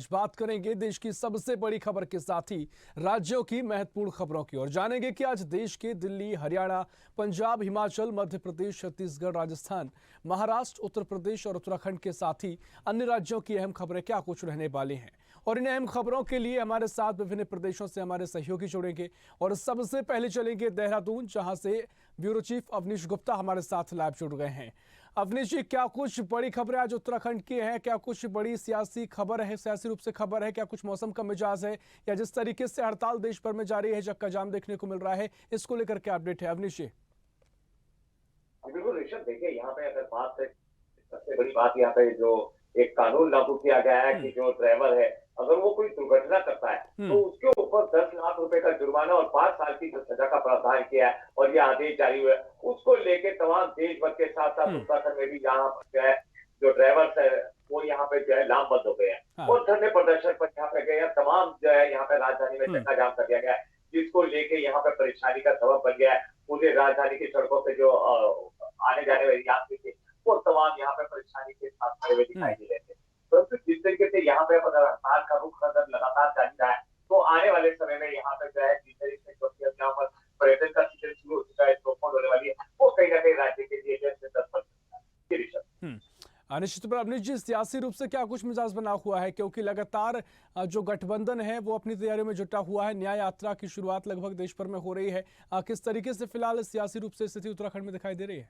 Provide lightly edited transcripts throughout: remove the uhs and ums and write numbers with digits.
आज बात करेंगे देश की सबसे बड़ी खबर के साथ ही राज्यों की महत्वपूर्ण खबरों की और जानेंगे कि आज देश के दिल्ली, हरियाणा, पंजाब, हिमाचल, मध्य प्रदेश, छत्तीसगढ़, राजस्थान, महाराष्ट्र, उत्तर प्रदेश और उत्तराखंड के साथ ही अन्य राज्यों की अहम खबरें क्या कुछ रहने वाली हैं। और इन अहम खबरों के लिए हमारे साथ विभिन्न प्रदेशों से हमारे सहयोगी जुड़ेंगे और सबसे पहले चलेंगे देहरादून, जहां से ब्यूरो चीफ अवनीश गुप्ता हमारे साथ लाइव जुड़ गए हैं। अवनीश जी, क्या कुछ बड़ी खबरें आज उत्तराखंड की हैं? क्या कुछ बड़ी सियासी खबर है, सियासी रूप से खबर है? क्या कुछ मौसम का मिजाज है, या जिस तरीके से हड़ताल देश भर में जारी है, चक्का जाम देखने को मिल रहा है, इसको लेकर क्या अपडेट है अवनीश जी? बिल्कुल ऋषभ, देखिए यहाँ पे अगर बात है, सबसे बड़ी बात यहाँ पे जो एक कानून लागू किया गया है कि जो ड्राइवर है अगर वो कोई दुर्घटना करता है तो उसके ऊपर 10 लाख रुपए का जुर्माना और 5 साल की सजा का प्रावधान किया है और ये आदेश जारी हुआ है। उसको लेके तमाम देश भर के साथ साथ उत्तराखंड में भी यहाँ पर जो है जो ड्राइवर्स है वो यहाँ पे जो है लामबंद हो गए हैं और धरने प्रदर्शन पर यहाँ पे गए हैं। तमाम जो है यहाँ पे राजधानी में चक्का जाम कर दिया गया है, जिसको लेके यहाँ पे परेशानी का सबब बन गया है। पूरे राजधानी की सड़कों पे जो आने जाने वाली यात्री थे वो तमाम यहाँ पे परेशानी के साथ खड़े हुए दिखाई दे रहे थे। परंतु जिस तरीके से यहाँ पे अगर हड़ताल का रुख अगर लगातार जारी रहा है तो आने वाले समय में यहाँ पे जो है जिस तरीके से यहाँ पर पर्यटन का सीजन शुरू हो चुका है, स्नोफॉल होने वाली है, वो कहीं ना कहीं राज्य के लिए जो है 10 बन सकता है। निश्चित तौर पर अवनीश जी, सियासी रूप से क्या कुछ मिजाज बना हुआ है, क्योंकि लगातार जो गठबंधन है वो अपनी तैयारियों में जुटा हुआ है। न्याय यात्रा की शुरुआत लगभग देश भर में हो रही है। किस तरीके से फिलहाल सियासी रूप से स्थिति उत्तराखंड में दिखाई दे रही है?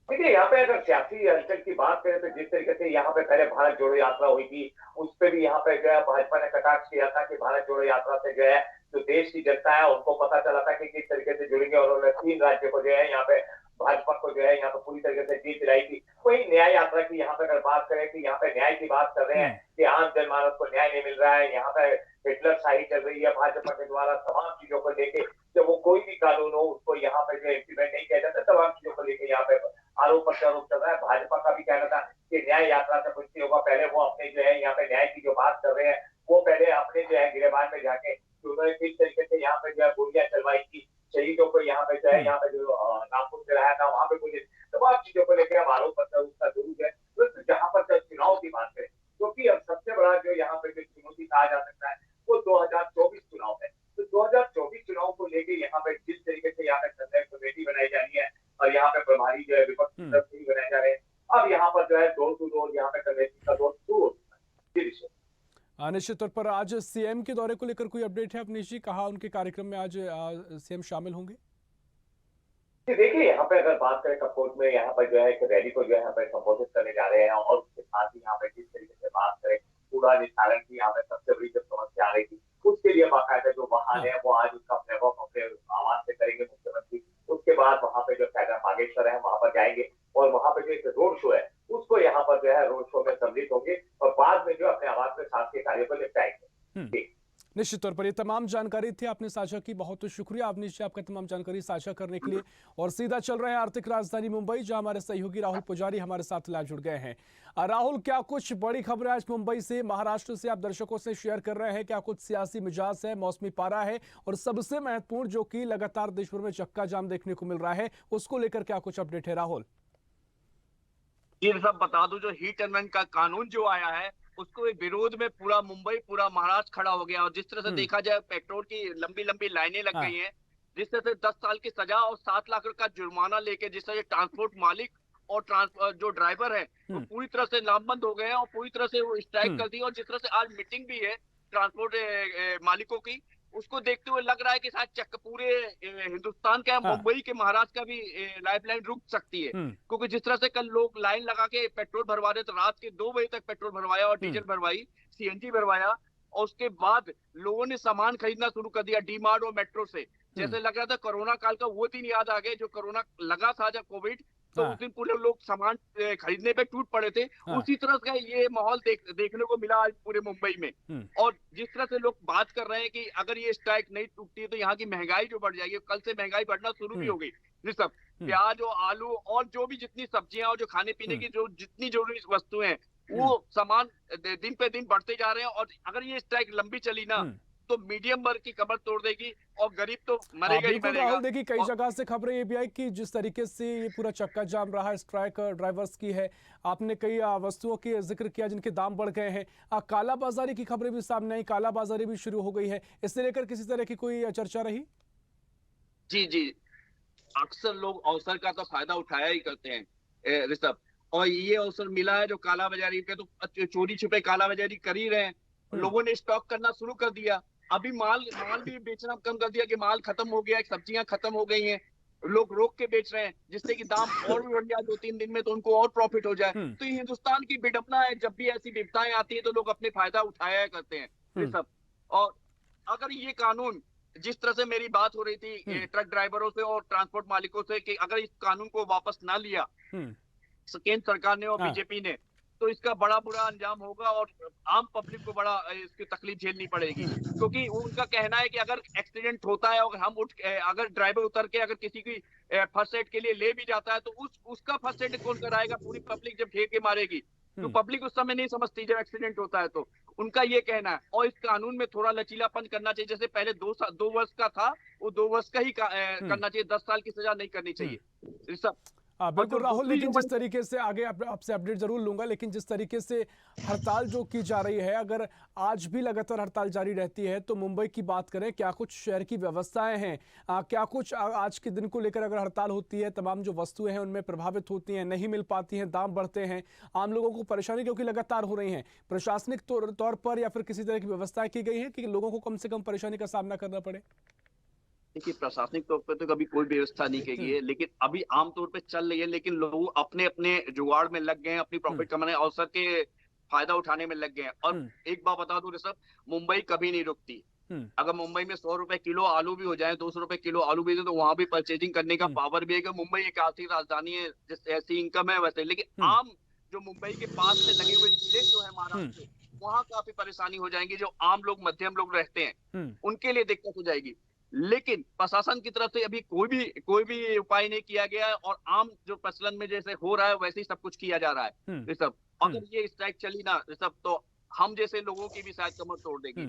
देखिए यहाँ पे अगर सियासी हलचल की बात करें तो जिस तरीके से यहाँ पे पहले भारत जोड़ो यात्रा हुई थी, उस पर भी यहाँ पे जो है भाजपा ने कटाक्ष किया था कि भारत जोड़ो यात्रा से जो है जो देश की जनता है उनको पता चला था कि किस तरीके से जुड़ेंगे और उन्होंने 3 राज्यों को जो है यहाँ पे भाजपा को जो है यहाँ पे पूरी तरीके से जीत दिलाई थी। वही न्याय यात्रा की यहाँ पे अगर बात करें कि यहाँ पे न्याय की बात कर रहे हैं कि आम जनमानस को न्याय नहीं मिल रहा है, यहाँ पे हिटलर शाही चल रही है भाजपा के द्वारा, तमाम चीजों को लेके जब वो कोई भी कानून हो उसको यहाँ पे जो इम्प्लीमेंट नहीं किया जाता, तमाम चीजों को लेके यहाँ पे आरोप प्रत्यारोप चल रहा है। भाजपा का भी कहना था कि न्याय यात्रा से कुछ नहीं होगा, पहले वो अपने जो है यहाँ पे न्याय की जो बात कर रहे हैं वो पहले अपने जो है गिरेबान में जाके उन्होंने किस तरीके से यहाँ पे जो है गोलियां चलवाई थी, शहीदों को यहाँ पे जो है यहाँ पे जो नामपुर से रहा था वहां पे गोली, तमाम चीजों को लेकर अब आरोप प्रत्यारोप का जरूर है। तो जहां पर जब चुनाव की बात करें क्योंकि अब सबसे बड़ा जो यहाँ पे जो चुनौती कहा जा सकता है वो 2024 चुनाव है। तो 2024 चुनाव को लेके यहाँ पे जिस तरीके से यहाँ पे संसदीय कमेटी बनाई जा रही है और यहाँ पे प्रभारी जो है विपक्ष की तरफ से ही बनाए जा रहे हैं, अब यहाँ पर जो है डोर टू डोर यहाँ पे कमेटी का दौर शुरू हो चुका है। निश्चित तौर पर आज सीएम के दौरे को लेकर कोई अपडेट है अवनीश जी? कहा उनके कार्यक्रम में आज सीएम शामिल होंगे? देखिए यहाँ पे अगर बात करें कपकोट में यहाँ पर जो है एक रैली को जो है यहाँ पे संबोधित करने जा रहे हैं और उसके साथ ही यहाँ पे जिस तरीके से बात करें कूड़ा निस्तारण की यहाँ पे सबसे बड़ी जब समस्या आ रही थी उसके लिए बाकायदा जो वाहन है वो आज उसका फ्लैगऑफ अपने आवाज से करेंगे मुख्यमंत्री। उसके बाद वहाँ पे जो टाइगर बागेश्वर है वहां पर जाएंगे और वहाँ पे जो एक रोड शो है उसको यहाँ पर जो है रोड शो में सम्मिलित होंगे और बाद में जो अपने आवाज के साथ के कार्य को निपटाएंगे। निश्चित तौर पर ये तमाम जानकारी थी आपने साझा की, बहुत शुक्रिया अवनीश जी आपका तमाम जानकारी साझा करने के लिए। और सीधा चल रहे हैं आर्थिक राजधानी मुंबई, जहां हमारे सहयोगी राहुल पुजारी हमारे साथ लाइव जुड़ गए हैं। राहुल, क्या कुछ बड़ी खबरें आज मुंबई से, महाराष्ट्र से आप दर्शकों से शेयर कर रहे हैं? क्या कुछ सियासी मिजाज है, मौसमी पारा है, और सबसे महत्वपूर्ण जो कि लगातार देश भर में चक्का जाम देखने को मिल रहा है, उसको लेकर क्या कुछ अपडेट है राहुल? ये सब बता दूं, जो हीट एंड रन का कानून जो आया है उसको विरोध में पूरा मुंबई, पूरा महाराष्ट्र खड़ा हो गया। और जिस तरह से देखा जाए पेट्रोल की लंबी लंबी लाइनें लग गई हैं, जिस तरह से 10 साल की सजा और 7 लाख का जुर्माना लेके जिस तरह ट्रांसपोर्ट मालिक और जो ड्राइवर है वो पूरी तरह से लामबंद हो गए हैं और पूरी तरह से वो स्ट्राइक कर दी। और जिस तरह से आज मीटिंग भी है ट्रांसपोर्ट मालिकों की, उसको देखते हुए लग रहा है कि शायद पूरे हिंदुस्तान का मुंबई के महाराष्ट्र का भी लाइफलाइन रुक सकती है। क्योंकि जिस तरह से कल लोग लाइन लगा के पेट्रोल भरवा रहे थे, रात के 2 बजे तक पेट्रोल भरवाया और डीजल भरवाई, सीएनजी भरवाया, और उसके बाद लोगों ने सामान खरीदना शुरू कर दिया डी मार्ट और मेट्रो से। जैसे लग रहा था कोरोना काल का वो दिन याद आ गए जो कोरोना लगा था जब कोविड, तो उस दिन पूरे लोग सामान खरीदने पे टूट पड़े थे। उसी तरह का ये माहौल देखने को मिला आज पूरे मुंबई में। और जिस तरह से लोग बात कर रहे हैं कि अगर ये स्ट्राइक नहीं टूटती है तो यहाँ की महंगाई जो बढ़ जाएगी, कल से महंगाई बढ़ना शुरू भी हो गई। सब प्याज और आलू और जो भी जितनी सब्जियां और जो खाने पीने की जो जितनी जरूरी वस्तुएं हैं वो सामान दिन पे दिन बढ़ते जा रहे हैं। और अगर ये स्ट्राइक लंबी चली ना तो मीडियम वर्ग की कमर तोड़ देगी और गरीब तो मरेगा ही बिल्कुल मरेगा। राहुल, देखिए कई और जगह से खबरें ये भी आई कि जिस तरीके से ये पूरा चक्का जाम रहा है स्ट्राइक ड्राइवर्स की है, आपने कई वस्तुओं की जिक्र किया जिनके दाम बढ़ गए हैं, काला बाजारी की खबरें भी सामने आई, काला बाजारी भी शुरू हो गई है, इससे लेकर किसी तरह की कोई चर्चा रही? जी जी, अक्सर लोग अवसर का तो फायदा उठाया ही करते हैं ऋषभ, और ये अवसर मिला है जो काला बाजारी के, तो चोरी छुपे काला बाजारी कर ही रहे हैं। लोगों ने स्टॉक करना शुरू कर दिया, अभी माल माल भी बेचना कम कर दिया कि माल खत्म हो गया, सब्जियां खत्म हो गई हैं, लोग रोक के बेच रहे हैं जिससे कि दाम और भी बढ़ जाए 2-3 दिन में, तो उनको और प्रॉफिट हो जाए। तो ये हिंदुस्तान की विडंबना है, जब भी ऐसी विपदाएं आती है तो लोग अपने फायदा उठाया करते हैं ऋषभ। और अगर ये कानून, जिस तरह से मेरी बात हो रही थी ट्रक ड्राइवरों से और ट्रांसपोर्ट मालिकों से कि अगर इस कानून को वापस ना लिया केंद्र सरकार ने और बीजेपी ने, तो इसका बड़ा बुरा अंजाम होगा और आम पब्लिक को बड़ा इसकी तकलीफ झेलनी पड़ेगी। क्योंकि उनका कहना है कि अगर एक्सीडेंट होता है और हम अगर ड्राइवर उतर के अगर किसी की फर्स्ट एड के लिए ले भी जाता है तो उसका फर्स्ट एड कौन कराएगा? पूरी पब्लिक जब घेर के मारेगी तो पब्लिक उस समय नहीं समझती जब एक्सीडेंट होता है। तो उनका ये कहना है, और इस कानून में थोड़ा लचीलापन करना चाहिए, जैसे पहले 2 वर्ष का था वो 2 वर्ष का ही करना चाहिए, 10 साल की सजा नहीं करनी चाहिए सब। बिल्कुल राहुल, लेकिन जिस तरीके से आगे आपसे अपडेट जरूर लूंगा, लेकिन जिस तरीके से हड़ताल जो की जा रही है, अगर आज भी लगातार हड़ताल जारी रहती है तो मुंबई की बात करें, क्या कुछ शहर की व्यवस्थाएं हैं, क्या कुछ आज के दिन को लेकर अगर हड़ताल होती है, तमाम जो वस्तुएं हैं उनमें प्रभावित होती हैं, नहीं मिल पाती हैं, दाम बढ़ते हैं, आम लोगों को परेशानी क्योंकि लगातार हो रही है, प्रशासनिक तौर पर या फिर किसी तरह की व्यवस्थाएं की गई है कि लोगों को कम से कम परेशानी का सामना करना पड़े? देखिए, प्रशासनिक तौर पर तो कभी कोई व्यवस्था नहीं की गई है, लेकिन अभी आमतौर पे चल रही है। लेकिन लोग अपने अपने जुगाड़ में लग गए हैं, अपनी प्रॉफिट कमाने, अवसर के फायदा उठाने में लग गए हैं। और एक बात बता दूं ऋषभ, मुंबई कभी नहीं रुकती। अगर मुंबई में 100 रुपए किलो आलू भी हो जाए, 200 रुपए किलो आलू भी, तो वहां भी परचेजिंग करने का पावर भी है कि मुंबई एक आर्थिक राजधानी है, जिस ऐसी इनकम है वैसे। लेकिन आम जो मुंबई के पास में लगे हुए जिले जो है महाराष्ट्र, वहां काफी परेशानी हो जाएगी। जो आम लोग, मध्यम लोग रहते हैं, उनके लिए दिक्कत हो जाएगी। लेकिन प्रशासन की तरफ से अभी कोई भी उपाय नहीं किया गया है, और आम जो प्रचलन में जैसे हो रहा है वैसे ही सब कुछ किया जा रहा है ऋषभ। अगर ये स्ट्राइक चली ना ऋषभ, तो हम जैसे लोगों की भी शायद कमर तोड़ देगी।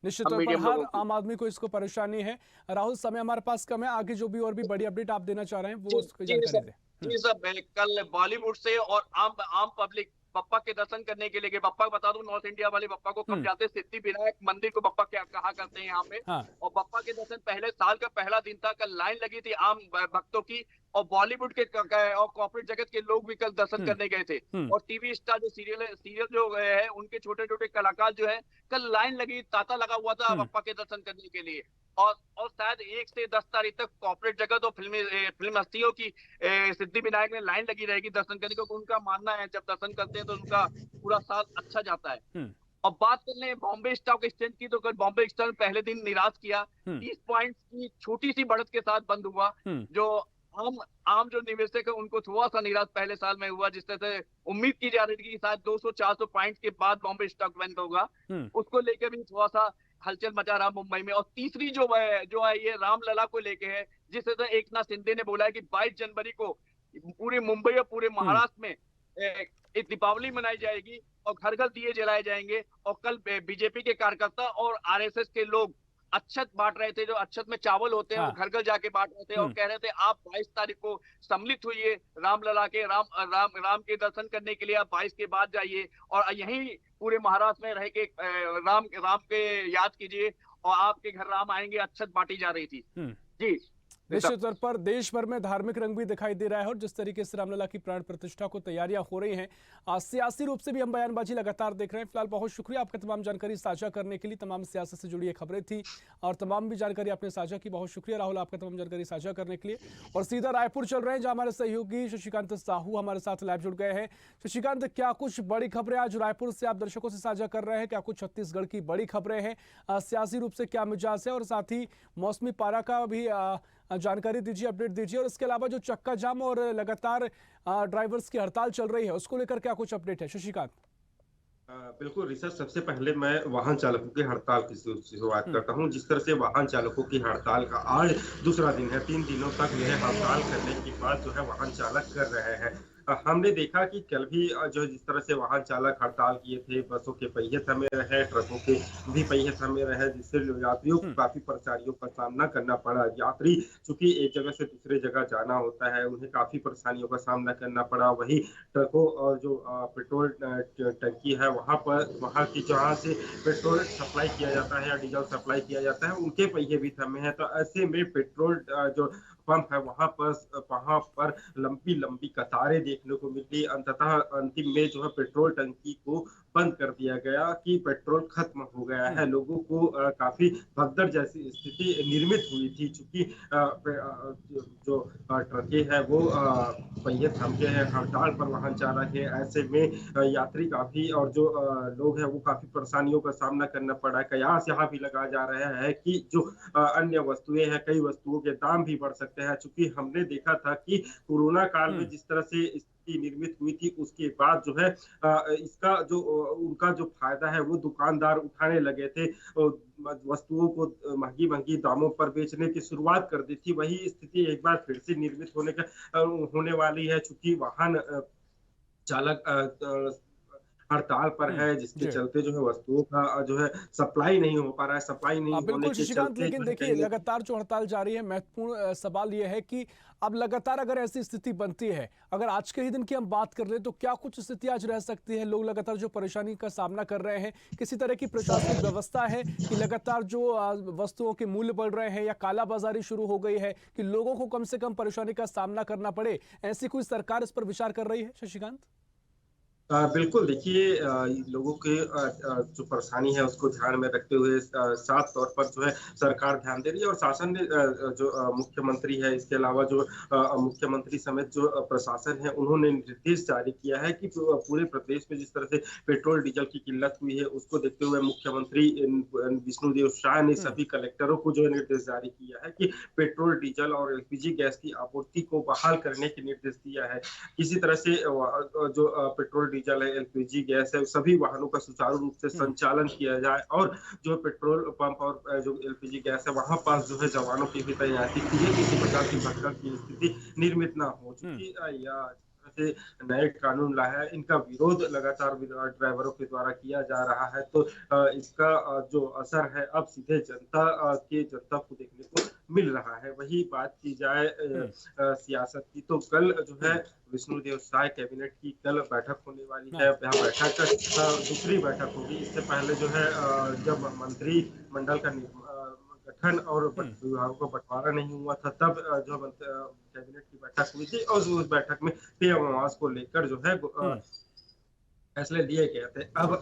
निश्चित तौर पर हर आम आदमी को इसको परेशानी है। राहुल, समय हमारे पास कम है, आगे जो भी और भी बड़ी अपडेट आप देना चाह रहे हैं वो उसको जानकारी दें। जी सब, कल बॉलीवुड से और आम पब्लिक बप्पा के दर्शन करने के लिए, बप्पा बता दूं, नॉर्थ इंडिया वाले बप्पा को कब जाते, सिद्धि विनायक मंदिर को बप्पा क्या कहा करते हैं यहाँ पे। और बप्पा के दर्शन पहले साल का पहला दिन था, कल लाइन लगी थी आम भक्तों की, और बॉलीवुड के और कॉर्पोरेट जगत के लोग भी कल दर्शन करने गए थे। और टीवी स्टार जो सीरियल जो है, उनके छोटे छोटे कलाकार जो है, कल लाइन लगी, तांता लगा हुआ था बप्पा के दर्शन करने के लिए। और शायद 1 से 10 तारीख तक कॉर्पोरेट जगत और फिल्म हस्तियों की सिद्धि विनायक में लाइन लगी रहेगी दर्शन करने को। उनका मानना है जब दर्शन करते हैं तो उनका पूरा साल अच्छा जाता है। और बात कर लें बॉम्बे स्टॉक एक्सचेंज की, तो कल बॉम्बे एक्सचेंज पहले दिन निराश किया, 30 पॉइंट्स की छोटी सी बढ़त के साथ बंद हुआ। जो आम जो निवेशक है उनको थोड़ा सा निराश पहले साल में हुआ, जिस तरह से उम्मीद की जा रही थी कि शायद 200-400 पॉइंट के बाद बॉम्बे स्टॉक बंद होगा, उसको लेकर भी थोड़ा सा हलचल मचा रहा मुंबई में। और तीसरी जो है ये रामलला को लेके है, जिस तरह से एकनाथ शिंदे ने बोला है कि 22 जनवरी को पूरे मुंबई और पूरे महाराष्ट्र में एक दीपावली मनाई जाएगी और घर घर दिए जलाए जाएंगे। और कल बीजेपी के कार्यकर्ता और आरएसएस के लोग अक्षत बांट रहे थे, जो अक्षत में चावल होते हैं वो घर घर जाके बांट रहे थे, और कह रहे थे आप 22 तारीख को सम्मिलित हुई रामलला के राम के दर्शन करने के लिए, आप 22 के बाद जाइए और यहीं पूरे महाराष्ट्र में रह के राम के याद कीजिए, और आपके घर राम आएंगे। अक्षत बांटी जा रही थी जी। निश्चित तौर पर देश भर में धार्मिक रंग भी दिखाई दे रहा है, और जिस तरीके से रामलला की प्राण प्रतिष्ठा को तैयारियां हो रही हैं, सियासी रूप से भी हम बयानबाजी लगातार देख रहे हैं। फिलहाल बहुत शुक्रिया आपका तमाम जानकारी साझा करने के लिए, तमाम सियासत से जुड़ी ये खबरें थी और तमाम भी जानकारी आपने साझा की। बहुत शुक्रिया राहुल आपका तमाम जानकारी साझा करने के लिए। और सीधा रायपुर चल रहे हैं, जहां हमारे सहयोगी शशिकांत साहू हमारे साथ लाइव जुड़ गए हैं। शशिकांत, क्या कुछ बड़ी खबरें आज रायपुर से आप दर्शकों से साझा कर रहे हैं? क्या कुछ छत्तीसगढ़ की बड़ी खबरें हैं? सियासी रूप से क्या मिजाज है, और साथ ही मौसमी पारा का भी जानकारी दीजिए, अपडेट दीजिए। और इसके अलावा जो चक्का जाम और लगातार ड्राइवर्स की हड़ताल चल रही है, उसको लेकर क्या कुछ अपडेट है शशिकांत? बिल्कुल ऋषभ, सबसे पहले मैं वाहन चालकों की हड़ताल की शुरुआत करता हूं। जिस तरह से वाहन चालकों की हड़ताल का आज दूसरा दिन है, 3 दिनों तक यह हड़ताल करने की बात जो है वाहन चालक कर रहे हैं। हमने देखा कि कल भी जो जिस तरह से वाहन चालक हड़ताल किए थे, बसों के पहिए थमे रहे, ट्रकों के भी पहिए थमे रहे, जिससे यात्रियों को हम्म, काफी परेशानियों का सामना करना पड़ा। यात्री चूंकि एक जगह से दूसरे जगह जाना होता है, उन्हें काफी परेशानियों का सामना करना पड़ा। वही ट्रकों और जो पेट्रोल टंकी है वहां की जहाँ से पेट्रोल सप्लाई किया जाता है या डीजल सप्लाई किया जाता है, उनके पहिए भी थमे हैं। तो ऐसे में पेट्रोल जो पंप है वहां पर लंबी लंबी कतारें देखने को मिली। अंततः अंतिम में जो है पेट्रोल टंकी को बंद कर दिया गया कि पेट्रोल खत्म हो गया हम्म, है। लोगों को काफी भगदड़ जैसी स्थिति निर्मित हुई थी, चूंकि जो ट्रके है वो पहिए थम गए हैं, हड़ताल पर वाहन चालक है। ऐसे में यात्री काफी और जो लोग हैं वो काफी परेशानियों का सामना करना पड़ा। कयास यहाँ भी लगाया जा रहा है कि जो अन्य वस्तुएं हैं, कई वस्तुओं के दाम भी बढ़ सकते हैं, चूंकि हमने देखा था कि कोरोना काल में हम्म, जिस तरह से स्थिति निर्मित हुई थी, उसके बाद जो है इसका जो उनका जो फायदा है वो दुकानदार उठाने लगे थे और वस्तुओं को महंगी महंगी दामों पर बेचने की शुरुआत कर दी थी। वही स्थिति एक बार फिर से निर्मित होने वाली है, चूंकि वाहन चालक हड़ताल पर हम्म, है, जिसके जी। चलते जो है वस्तुओं का जो है सप्लाई नहीं हो पा रहा है। सप्लाई नहीं होने बिल्कुल के शशिकांत, चलते लेकिन जो है देखिए कहीं न लगातार जो हड़ताल जारी है, महत्वपूर्ण सवाल यह है कि अब लगातार अगर ऐसी स्थिति बनती है, अगर आज के ही दिन की हम बात कर रहे हैं, तो क्या कुछ स्थिति आज रह सकती है? लोग लगातार जो परेशानी का सामना कर रहे हैं, किसी तरह की प्रशासनिक व्यवस्था है कि लगातार जो वस्तुओं के मूल्य बढ़ रहे हैं या कालाबाजारी शुरू हो गई है कि लोगों को कम से कम परेशानी का सामना करना पड़े, ऐसी कोई सरकार इस पर विचार कर रही है शशिकांत? बिल्कुल देखिए, लोगों के जो परेशानी है उसको ध्यान में रखते हुए साफ तौर पर जो है सरकार ध्यान दे रही है और शासन ने जो मुख्यमंत्री है, इसके अलावा जो मुख्यमंत्री समेत जो प्रशासन है, उन्होंने निर्देश जारी किया है कि पूरे प्रदेश में जिस तरह से पेट्रोल डीजल की किल्लत हुई है, उसको देखते हुए मुख्यमंत्री विष्णुदेव साय ने हम्म, सभी कलेक्टरों को जो है निर्देश जारी किया है कि पेट्रोल डीजल और एलपीजी गैस की आपूर्ति को बहाल करने के निर्देश दिया है। किसी तरह से जो पेट्रोल डीजल है, एलपीजी गैस है, सभी वाहनों का सुचारू रूप से हम्म, संचालन किया जाए और जो पेट्रोल पंप और जो एलपीजी गैस है वहां पास जो है जवानों की भी तैनाती की है, किसी प्रकार की भगदड़ की स्थिति निर्मित ना हो। हम्म, चूंकि यह से नए कानून लाया है, इनका विरोध लगातार ड्राइवरों के द्वारा किया जा रहा है, तो इसका जो असर है अब सीधे जनता को देखने को मिल रहा है। वही बात की जाए हम्म, सियासत की, तो कल जो है हम्म, विष्णुदेव साय कैबिनेट की कल बैठक होने वाली है। हाँ, यहाँ बैठक दूसरी बैठक होगी। इससे पहले जो है जब मंत्रिमंडल का गठन और हम्म, विभागों का बंटवारा नहीं हुआ था, तब जो कैबिनेट की बैठक हुई थी और उस बैठक में पीएम आवास को लेकर जो है हम्म, फैसले लिए गए थे। अब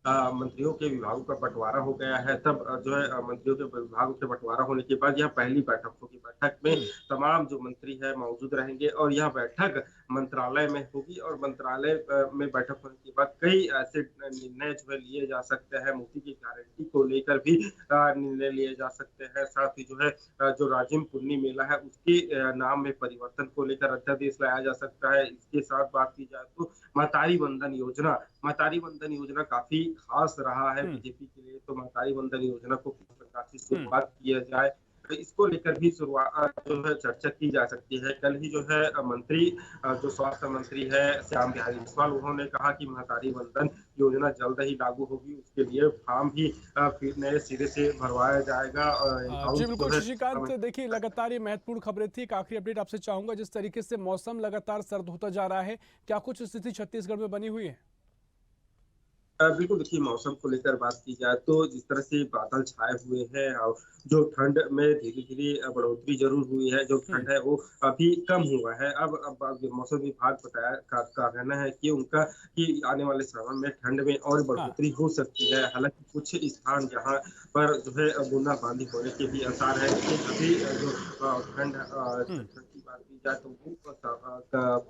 मंत्रियों के विभागों का बंटवारा हो गया है, तब जो है मंत्रियों के विभागों के बंटवारा होने के बाद यह पहली बैठक होगी। बैठक में हम्म, तमाम जो मंत्री है मौजूद रहेंगे और यह बैठक मंत्रालय में होगी और मंत्रालय में बैठक होने के बाद कई ऐसे निर्णय जो है लिए जा सकते हैं। मोदी की गारंटी को लेकर भी निर्णय लिए जा सकते हैं। साथ ही जो है जो राजिम पुन्नी मेला है उसके नाम में परिवर्तन को लेकर अध्यादेश लाया जा सकता है। इसके साथ बात की जाए तो महतारी वंदन योजना काफी खास रहा है हम्म, बीजेपी के लिए, तो महतारी वंदन योजना को किस प्रकार से हम्म, शुरुआत किया जाए, तो इसको लेकर भी शुरुआत जो है चर्चा की जा सकती है। कल ही जो है जो स्वास्थ्य मंत्री है श्याम बिहारी जायसवाल, उन्होंने कहा कि महतारी वंदन योजना जल्द ही लागू होगी। उसके लिए फॉर्म भी फिर नए सिरे से भरवाया जाएगा। जी हाउस जो बिल्कुल है शशिकांत, देखिए लगातार ये महत्वपूर्ण खबरें थी। एक आखिरी अपडेट आपसे चाहूंगा, जिस तरीके से मौसम लगातार सर्द होता जा रहा है, क्या कुछ स्थिति छत्तीसगढ़ में बनी हुई है? बिल्कुल देखिए, मौसम को लेकर बात की जाए तो जिस तरह से बादल छाए हुए हैं और जो ठंड में धीरे धीरे बढ़ोतरी जरूर हुई है, जो हम्म, ठंड है वो अभी कम हुआ है। अब मौसम विभाग का कहना है कि उनका कि आने वाले समय में ठंड में और हाँ, बढ़ोतरी हो सकती है। हालांकि कुछ स्थान जहां पर जो है बूंदाबांदी होने के भी आसार है, लेकिन अभी जो हम्म, ठंड की बात की जाए तो वो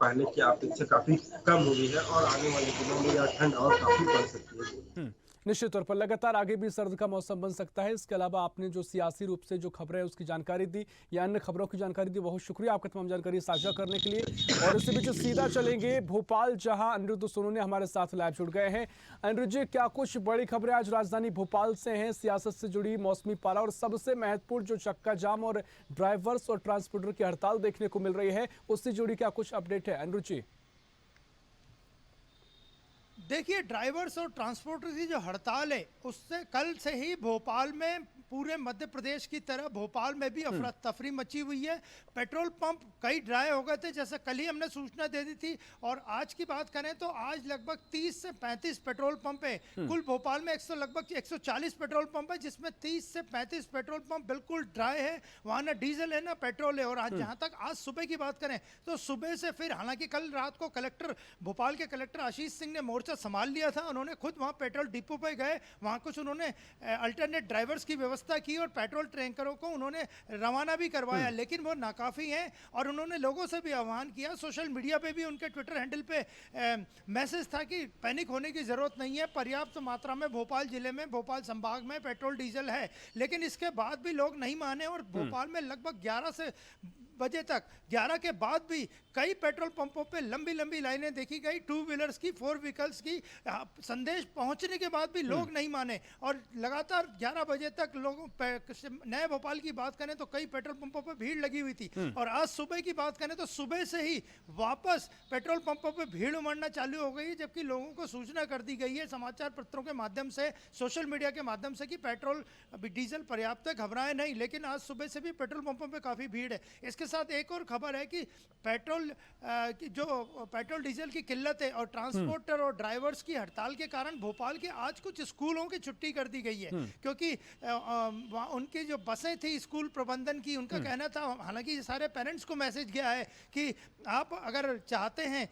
पहले की अपेक्षा काफी कम हो गई है और आने वाले दिनों में यह ठंड और काफी बढ़ सकती है। हम्म। निश्चित तौर पर लगातार आगे भी सर्द का मौसम बन सकता है। इसके अलावा आपने जो सियासी रूप से जो खबरें उसकी जानकारी दी या अन्य खबरों की जानकारी दी, बहुत शुक्रिया आपका तमाम जानकारी साझा करने के लिए। और इसी बीच सीधा चलेंगे भोपाल, जहां अनिरुद्ध सोनू ने हमारे साथ लाइव जुड़ गए हैं। अनिरुद्ध जी, क्या कुछ बड़ी खबरें आज राजधानी भोपाल से हैं, सियासत से जुड़ी, मौसमी पाला और सबसे महत्वपूर्ण जो चक्का जाम और ड्राइवर्स और ट्रांसपोर्टर की हड़ताल देखने को मिल रही है, उससे जुड़ी क्या कुछ अपडेट है अनिरुद्ध जी? देखिए, ड्राइवर्स और ट्रांसपोर्टर की जो हड़ताल है उससे कल से ही भोपाल में, पूरे मध्य प्रदेश की तरह भोपाल में भी अफरा तफरी मची हुई है। पेट्रोल पंप कई ड्राई हो गए थे, जैसे कल ही हमने सूचना दे दी थी। और आज की बात करें तो आज लगभग 30 से 35 पेट्रोल पंप है। कुल भोपाल में लगभग 140 पेट्रोल पंप है, जिसमें 30 से 35 पेट्रोल पंप बिल्कुल ड्राई है। वहाँ ना डीजल है ना पेट्रोल है। और आज जहाँ तक आज सुबह की बात करें तो सुबह से फिर, हालांकि कल रात को भोपाल के कलेक्टर आशीष सिंह ने मोर्चा संभाल लिया था। उन्होंने खुद वहाँ पेट्रोल डिपो पे गए, वहाँ कुछ उन्होंने अल्टरनेट ड्राइवर्स की व्यवस्था की और पेट्रोल टैंकरों को उन्होंने रवाना भी करवाया, लेकिन वो नाकाफी हैं। और उन्होंने लोगों से भी आह्वान किया, सोशल मीडिया पे भी उनके ट्विटर हैंडल पे मैसेज था कि पैनिक होने की जरूरत नहीं है, पर्याप्त मात्रा में भोपाल जिले में, भोपाल संभाग में पेट्रोल डीजल है। लेकिन इसके बाद भी लोग नहीं माने और भोपाल में लगभग 11 के बाद भी कई पेट्रोल पंपों पे लंबी लंबी लाइनें देखी गई, 2 व्हीलर्स की, 4 व्हीकल्स की। संदेश पहुंचने के बाद भी लोग नहीं माने और लगातार 11 बजे तक लोगों नए भोपाल की बात करें तो कई पेट्रोल पंपों पे भीड़ लगी हुई थी। और आज सुबह की बात करें तो सुबह से ही वापस पेट्रोल पंपों पे भीड़ उमड़ना चालू हो गई, जबकि लोगों को सूचना कर दी गई है समाचार पत्रों के माध्यम से, सोशल मीडिया के माध्यम से कि पेट्रोल डीजल पर्याप्त है, घबराएं नहीं। लेकिन आज सुबह से भी पेट्रोल पंपों पे काफ़ी भीड़ है। इसके साथ एक और खबर है कि पेट्रोल डीजल की किल्लत है और ट्रांसपोर्टर और ड्राइवर्स की हड़ताल के कारण भोपाल के आज कुछ स्कूलों की छुट्टी कर दी गई है, क्योंकि उनकी जो बसें थी स्कूल प्रबंधन की, उनका कहना था, हालांकि सारे पेरेंट्स को मैसेज गया है कि आप अगर चाहते हैं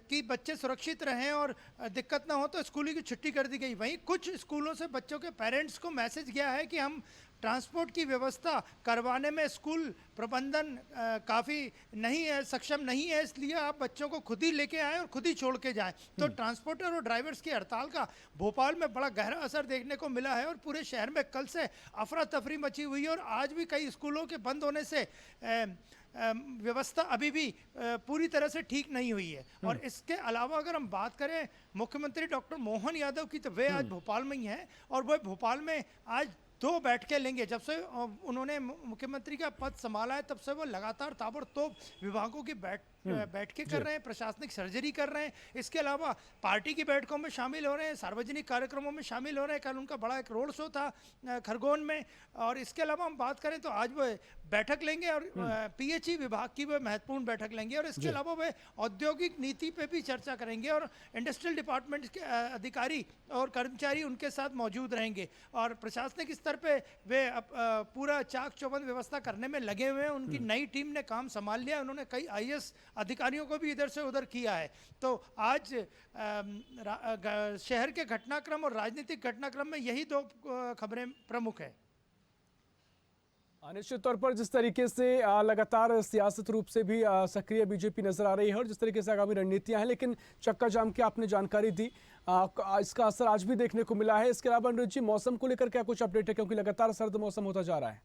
कि बच्चे सुरक्षित रहें और दिक्कत ना हो तो स्कूलों की छुट्टी कर दी गई। वहीं कुछ स्कूलों से बच्चों के पेरेंट्स को मैसेज गया है कि हम ट्रांसपोर्ट की व्यवस्था करवाने में स्कूल प्रबंधन काफ़ी नहीं है, सक्षम नहीं है, इसलिए आप बच्चों को खुद ही लेके आएँ और खुद ही छोड़ के जाएं। तो ट्रांसपोर्टर और ड्राइवर्स की हड़ताल का भोपाल में बड़ा गहरा असर देखने को मिला है और पूरे शहर में कल से अफरा तफरी मची हुई है। और आज भी कई स्कूलों के बंद होने से व्यवस्था अभी भी पूरी तरह से ठीक नहीं हुई है। और इसके अलावा अगर हम बात करें मुख्यमंत्री डॉक्टर मोहन यादव की, तो वे आज भोपाल में ही हैं और वह भोपाल में आज 2 बैठकें लेंगे। जब से उन्होंने मुख्यमंत्री का पद संभाला है तब से वो लगातार ताबड़तोड़ विभागों की बैठकें कर रहे हैं, प्रशासनिक सर्जरी कर रहे हैं। इसके अलावा पार्टी की बैठकों में शामिल हो रहे हैं, सार्वजनिक कार्यक्रमों में शामिल हो रहे हैं। कल उनका बड़ा एक रोड शो था खरगोन में। और इसके अलावा हम बात करें तो आज वो बैठक लेंगे और पीएचई विभाग की वो महत्वपूर्ण बैठक लेंगे। और इसके अलावा वे औद्योगिक नीति पे भी चर्चा करेंगे और इंडस्ट्रियल डिपार्टमेंट के अधिकारी और कर्मचारी उनके साथ मौजूद रहेंगे। और प्रशासनिक स्तर पे वे पूरा चाक चौबंद व्यवस्था करने में लगे हुए हैं। उनकी नई टीम ने काम संभाल लिया, उन्होंने कई आईएएस अधिकारियों को भी इधर से उधर किया है। तो आज शहर के घटनाक्रम और राजनीतिक घटनाक्रम में यही 2 खबरें प्रमुख है। निश्चित तौर पर जिस तरीके से लगातार सियासत रूप से भी सक्रिय बीजेपी नजर आ रही है और जिस तरीके से आगामी रणनीतियां हैं, लेकिन चक्का जाम की आपने जानकारी दी, इसका असर आज भी देखने को मिला है। इसके अलावा अनुज जी, मौसम को लेकर क्या कुछ अपडेट है, क्योंकि लगातार सर्द मौसम होता जा रहा है?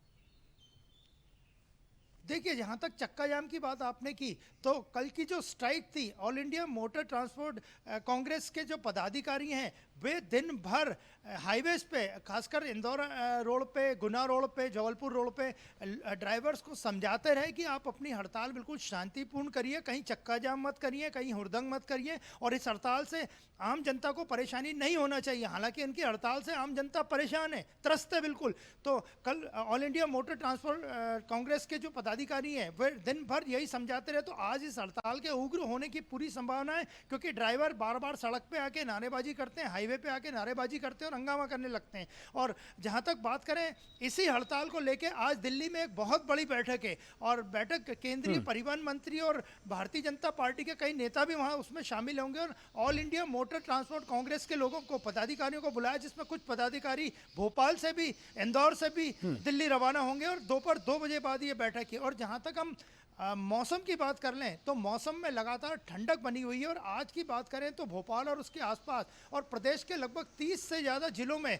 देखिए, जहाँ तक चक्का जाम की बात आपने की, तो कल की जो स्ट्राइक थी, all India motor transport Congress के जो पदाधिकारी हैं वे दिन भर हाईवेज पे, खासकर इंदौर रोड पे, गुना रोड पे, जबलपुर रोड पे ड्राइवर्स को समझाते रहे कि आप अपनी हड़ताल बिल्कुल शांतिपूर्ण करिए, कहीं चक्का जाम मत करिए, कहीं हुड़दंग मत करिए और इस हड़ताल से आम जनता को परेशानी नहीं होना चाहिए। हालांकि इनकी हड़ताल से आम जनता परेशान है, त्रस्त है बिल्कुल। तो कल all India motor transport Congress के जो पदाधिकारी हैं वे दिन भर यही समझाते रहे। तो आज इस हड़ताल के उग्र होने की पूरी संभावना है, क्योंकि ड्राइवर बार बार सड़क पे आके नारेबाजी करते हैं, हाईवे पे आके नारेबाजी करते हैं और हंगामा करने लगते हैं। और जहां तक बात करें इसी हड़ताल को लेके, आज दिल्ली में एक बहुत बड़ी बैठक है और बैठक केंद्रीय परिवहन मंत्री और भारतीय जनता पार्टी के कई नेता भी वहां उसमें शामिल होंगे। और all India motor transport Congress के लोगों को, पदाधिकारियों को बुलाया, जिसमें कुछ पदाधिकारी भोपाल से भी, इंदौर से भी दिल्ली रवाना होंगे और दोपहर 2 बजे बाद ये बैठक है। और जहां तक हम मौसम की बात कर लें तो मौसम में लगातार ठंडक बनी हुई है और आज की बात करें तो भोपाल और उसके आसपास और प्रदेश के लगभग 30 से ज़्यादा जिलों में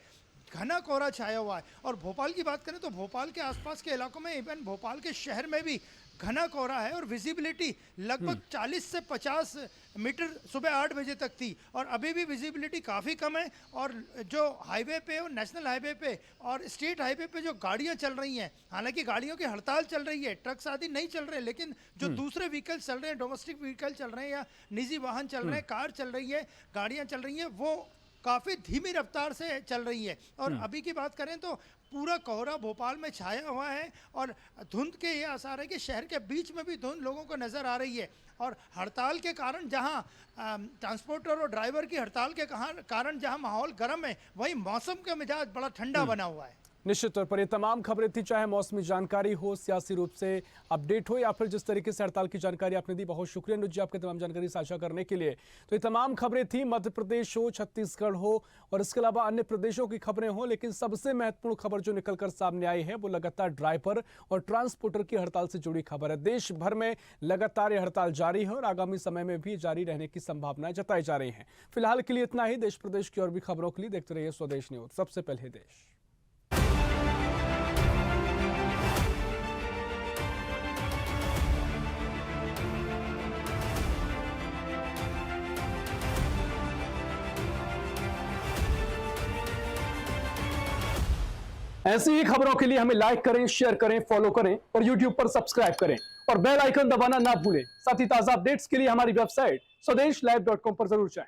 घना कोहरा छाया हुआ है। और भोपाल की बात करें तो भोपाल के आसपास के इलाकों में, इवन भोपाल के शहर में भी घना कोहरा है और विजिबिलिटी लगभग 40 से 50 मीटर सुबह 8 बजे तक थी और अभी भी विजिबिलिटी काफ़ी कम है। और जो हाईवे पे और नेशनल हाईवे पे और स्टेट हाईवे पे जो गाड़ियां चल रही हैं, हालांकि गाड़ियों की हड़ताल चल रही है, ट्रक्स आदि नहीं चल रहे, लेकिन जो दूसरे व्हीकल चल रहे हैं, डोमेस्टिक व्हीकल चल रहे हैं या निजी वाहन चल रहे हैं, कार चल रही है, गाड़ियाँ चल रही हैं, वो काफ़ी धीमी रफ्तार से चल रही है। और अभी की बात करें तो पूरा कोहरा भोपाल में छाया हुआ है और धुंध के ये आसार है कि शहर के बीच में भी धुंध लोगों को नज़र आ रही है। और हड़ताल के कारण जहां ट्रांसपोर्टर और ड्राइवर की हड़ताल के कारण जहां माहौल गर्म है, वहीं मौसम का मिजाज बड़ा ठंडा बना हुआ है। निश्चित तौर पर ये तमाम खबरें थी, चाहे मौसमी जानकारी हो, सियासी रूप से अपडेट हो या फिर जिस तरीके से हड़ताल की जानकारी आपने दी, बहुत शुक्रिया अनुज जी आपके तमाम जानकारी साझा करने के लिए। तो ये तमाम खबरें थी, मध्य प्रदेश हो, छत्तीसगढ़ हो और इसके अलावा अन्य प्रदेशों की खबरें हो, लेकिन सबसे महत्वपूर्ण खबर जो निकलकर सामने आई है वो लगातार ड्राइवर और ट्रांसपोर्टर की हड़ताल से जुड़ी खबर है। देश भर में लगातार ये हड़ताल जारी है और आगामी समय में भी जारी रहने की संभावनाएं जताई जा रही हैं। फिलहाल के लिए इतना ही। देश प्रदेश की और भी खबरों के लिए देखते रहिए स्वदेश न्यूज, सबसे पहले देश। ऐसी ही खबरों के लिए हमें लाइक करें, शेयर करें, फॉलो करें और YouTube पर सब्सक्राइब करें और बेल आइकन दबाना ना भूलें। साथ ही ताजा अपडेट्स के लिए हमारी वेबसाइट swadesh live.com पर जरूर जाएं।